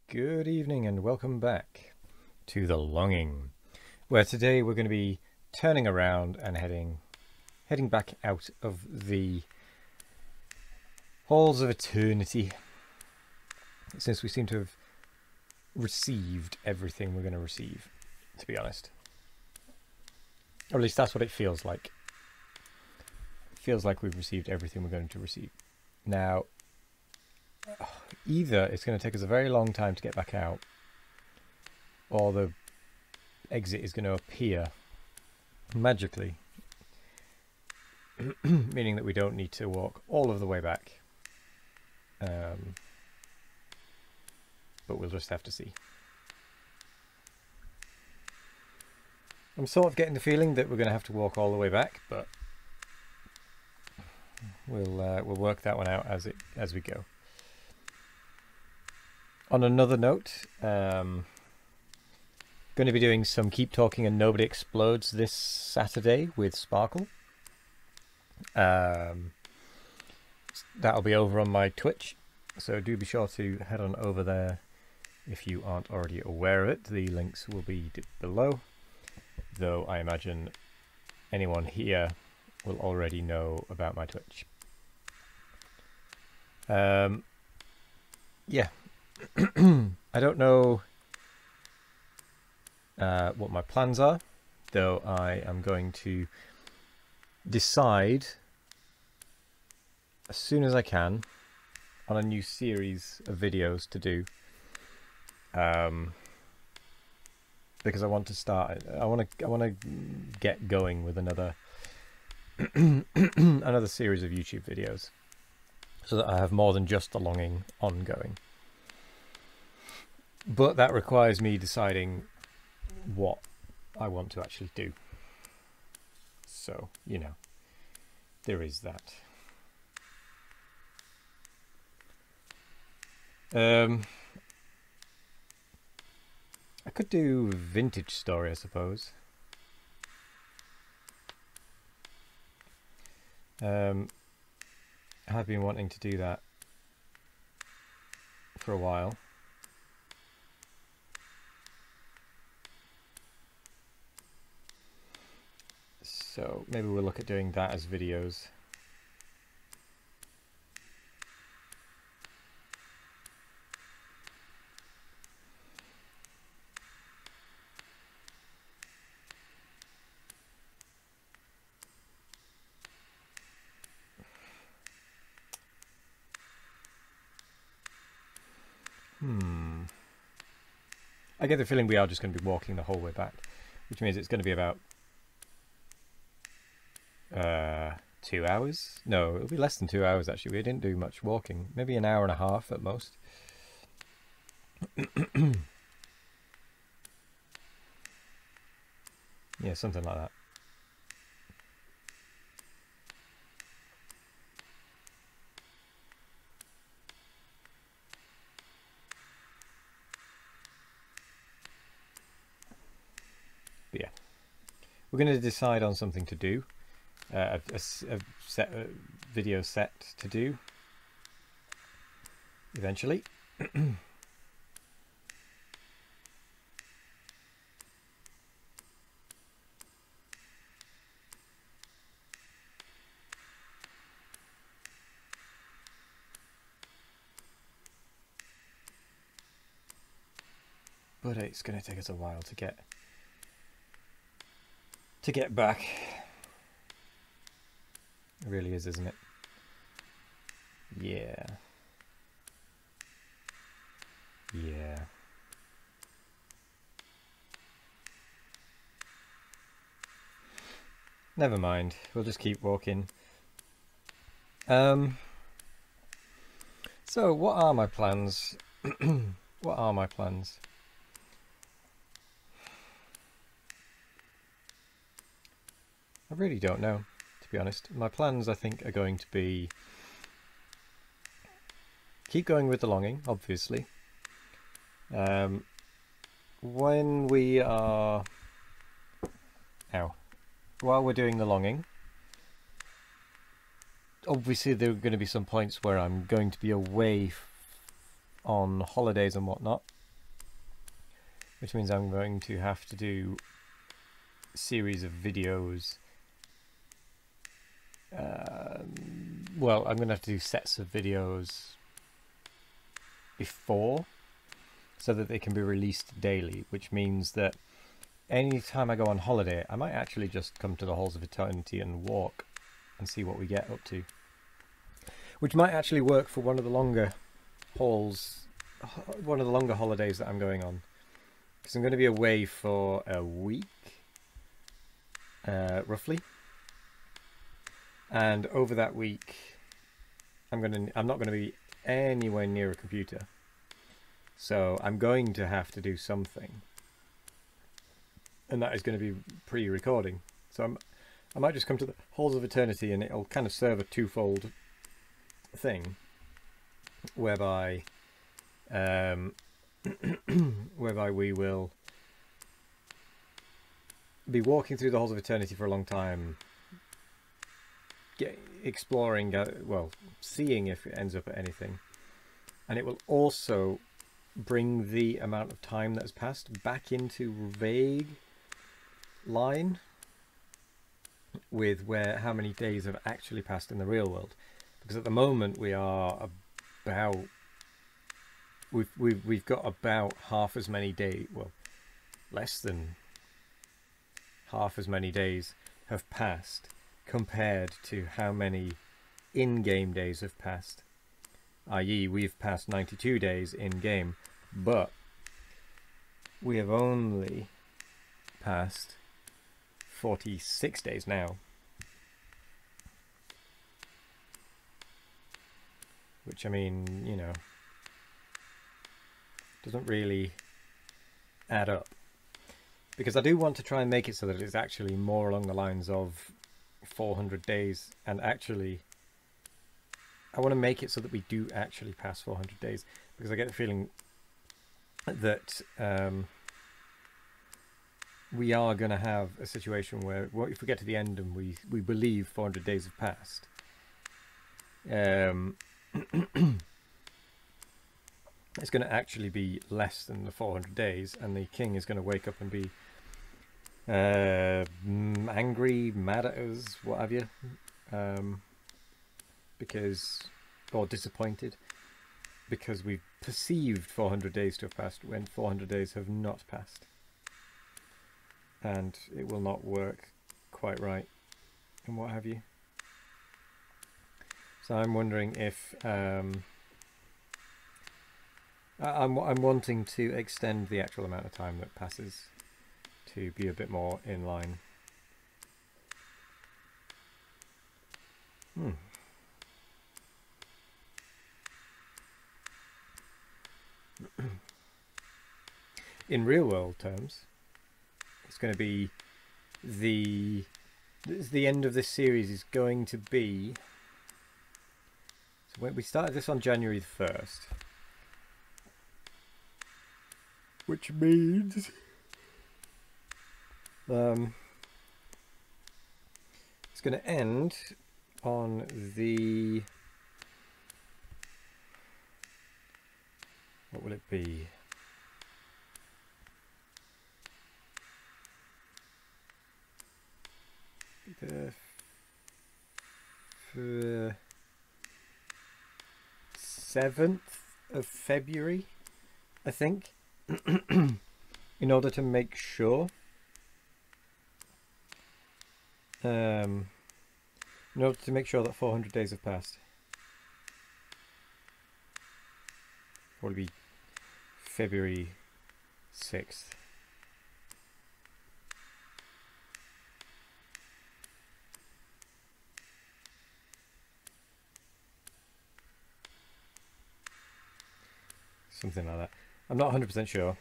Good evening and welcome back to The Longing, where today we're going to be turning around and heading back out of the halls of eternity, since we seem to have received everything we're going to receive, to be honest. Or at least that's what it feels like. It feels like we've received everything we're going to receive. Now, either it's going to take us a very long time to get back out, or the exit is going to appear magically, meaning that we don't need to walk all of the way back. But we'll just have to see. I'm sort of getting the feeling that we're going to have to walk all the way back, but we'll work that one out as we go. On another note, going to be doing some Keep Talking and Nobody Explodes this Saturday with Sparkle. That'll be over on my Twitch, so do be sure to head on over there if you aren't already aware of it. The links will be below, though I imagine anyone here will already know about my Twitch. Yeah. I don't know what my plans are, though I am going to decide as soon as I can on a new series of videos to do, because I want to start. I want to get going with another another series of YouTube videos, so that I have more than just The Longing ongoing. But that requires me deciding what I want to actually do. So, you know, there is that. I could do Vintage Story, I suppose. I've been wanting to do that for a while. So maybe we'll look at doing that as videos. I get the feeling we are just going to be walking the whole way back, which means it's going to be about 2 hours. No, it'll be less than 2 hours actually. We didn't do much walking. Maybe an hour and a half at most. Yeah, something like that. But yeah, we're going to decide on something to do. A video set to do eventually. But it's going to take us a while to get back. It really is, isn't it? Yeah. Yeah. Never mind. We'll just keep walking. So what are my plans? What are my plans? I really don't know, to be honest. My plans, I think, are going to be keep going with The Longing, obviously. When we are... While we're doing The Longing, obviously there are going to be some points where I'm going to be away on holidays and whatnot, which means I'm going to have to do a series of videos. Well, I'm going to have to do sets of videos before, so that they can be released daily, which means that any time I go on holiday, I might actually just come to the Halls of Eternity and walk and see what we get up to. Which might actually work for one of the longer hauls, one of the longer holidays that I'm going on. Because I'm going to be away for a week, roughly. And over that week, I'm not going to be anywhere near a computer. So I'm going to have to do something. And that is going to be pre-recording. So I might just come to the Halls of Eternity and it'll kind of serve a twofold thing. Whereby whereby we will be walking through the Halls of Eternity for a long time, exploring, well, seeing if it ends up at anything. And it will also bring the amount of time that's passed back into vague line with how many days have actually passed in the real world, because at the moment we are about we've got about half as many days, well, less than half as many days have passed compared to how many in-game days have passed, i.e. we've passed 92 days in-game, but we have only passed 46 days now, which, I mean, you know, doesn't really add up, because I do want to try and make it so that it's actually more along the lines of 400 days, and actually I want to make it so that we do actually pass 400 days, because I get the feeling that we are going to have a situation where, well, if we get to the end and we believe 400 days have passed, it's going to actually be less than the 400 days, and the king is going to wake up and be angry, mad at us, what have you, or disappointed, because we've perceived 400 days to have passed when 400 days have not passed. And it will not work quite right, and what have you. So I'm wondering if I'm wanting to extend the actual amount of time that passes to be a bit more in line. In real world terms, it's going to be the end of this series is going to be, so we started this on January the 1st, which means it's going to end on the, what will it be? The 7th of February, I think, in order to make sure, that 400 days have passed. Probably be February 6th. Something like that. I'm not 100% sure.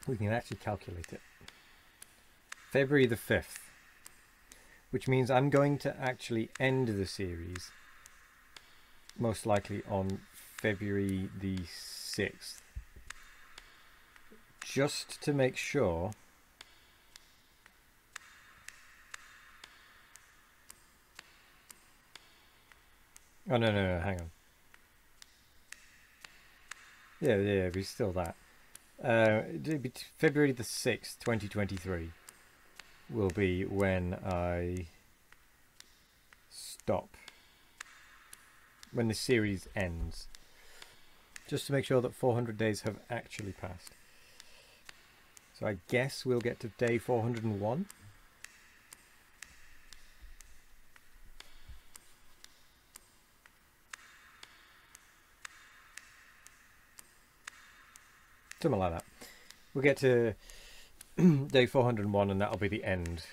we can actually calculate it. February the 5th, which means I'm going to actually end the series most likely on February the 6th, just to make sure oh no, hang on. Yeah, it'd be still that. It'd be February the 6th, 2023 will be when I stop, when the series ends, just to make sure that 400 days have actually passed. So I guess we'll get to day 401. Something like that. We'll get to day 401 and that'll be the end.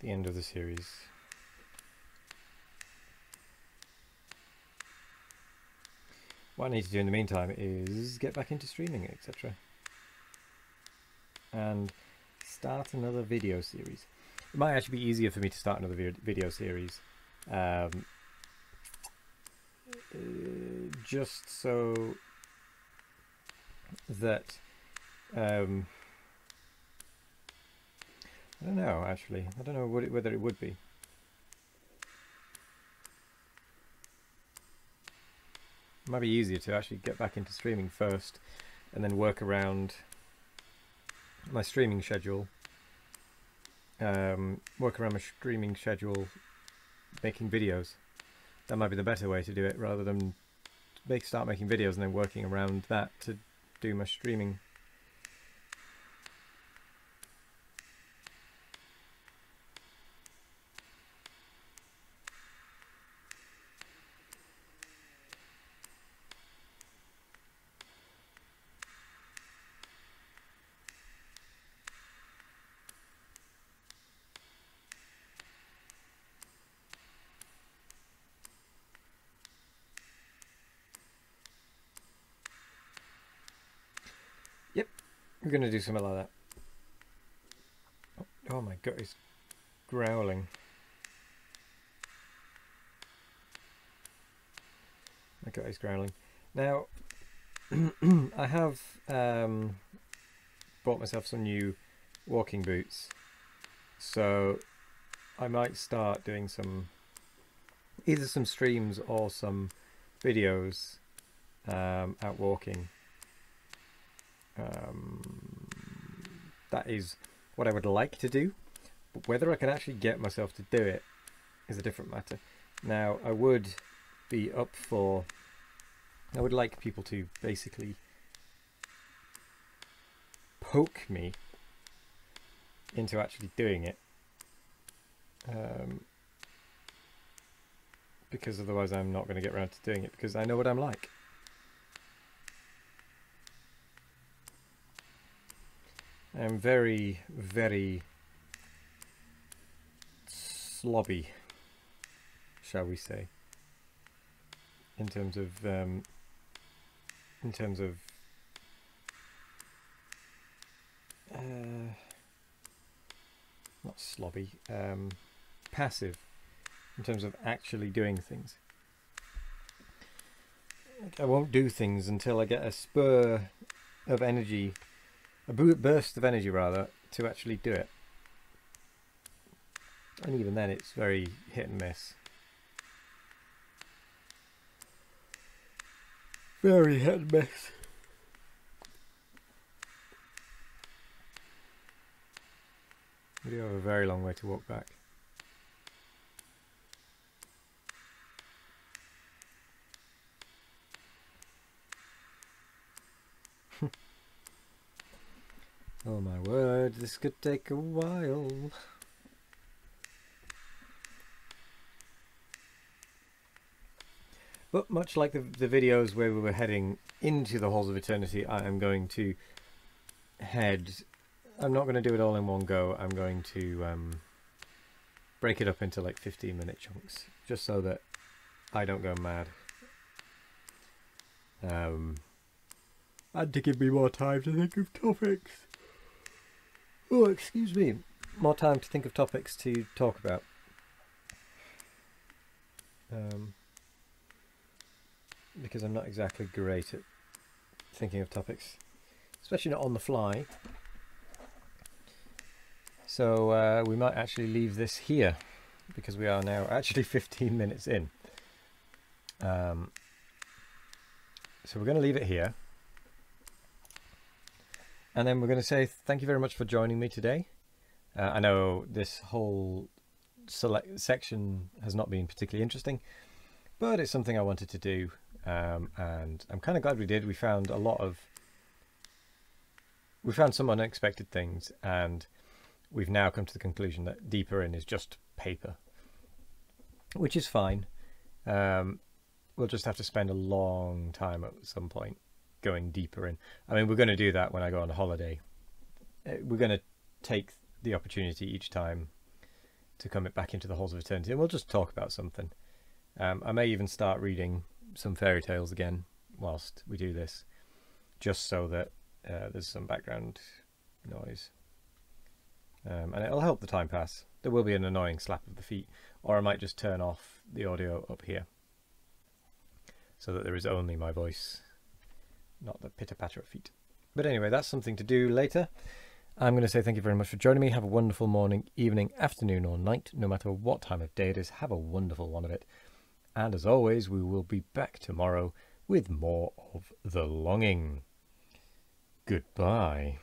The end of the series. What I need to do in the meantime is get back into streaming, etc. And start another video series. It might actually be easier for me to start another video series, just so that I don't know, actually. I don't know whether it would be. It might be easier to actually get back into streaming first and then work around my streaming schedule. Work around my streaming schedule making videos. That might be the better way to do it, rather than start making videos and then working around that to do my streaming. Yep, we're going to do something like that. Oh my god, he's growling. My god, he's growling. Now, I have bought myself some new walking boots, so I might start doing either some streams or some videos out walking. That is what I would like to do, but whether I can actually get myself to do it is a different matter. Now, I would like people to basically poke me into actually doing it, because otherwise I'm not going to get around to doing it, because I know what I'm like. I'm very, very slobby, shall we say, in terms of not slobby, passive, in terms of actually doing things. I won't do things until I get a spur of energy, a burst of energy rather, to actually do it. And even then it's very hit and miss. Very hit and miss. We do have a very long way to walk back. Oh my word, this could take a while. But much like the videos where we were heading into the Halls of Eternity, I am going to I'm not going to do it all in one go. I'm going to break it up into like 15-minute chunks, just so that I don't go mad. And to give me more time to think of topics. Oh, excuse me. More time to think of topics to talk about. Because I'm not exactly great at thinking of topics, especially not on the fly. So we might actually leave this here, because we are now actually 15 minutes in. So we're going to leave it here. And then we're going to say thank you very much for joining me today. I know this whole section has not been particularly interesting, but it's something I wanted to do. And I'm kind of glad we did. We found some unexpected things, and we've now come to the conclusion that deeper in is just paper, which is fine. We'll just have to spend a long time at some point going deeper in. I mean, we're going to do that when I go on holiday. We're going to take the opportunity each time to come back into the Halls of Eternity, and we'll just talk about something. I may even start reading some fairy tales again whilst we do this, just so that there's some background noise. And it'll help the time pass. There will be an annoying slap of the feet, or I might just turn off the audio up here so that there is only my voice, not the pitter-patter of feet. But anyway, that's something to do later. I'm going to say thank you very much for joining me. Have a wonderful morning, evening, afternoon or night, no matter what time of day it is. Have a wonderful one of it. And as always, we will be back tomorrow with more of The Longing. Goodbye.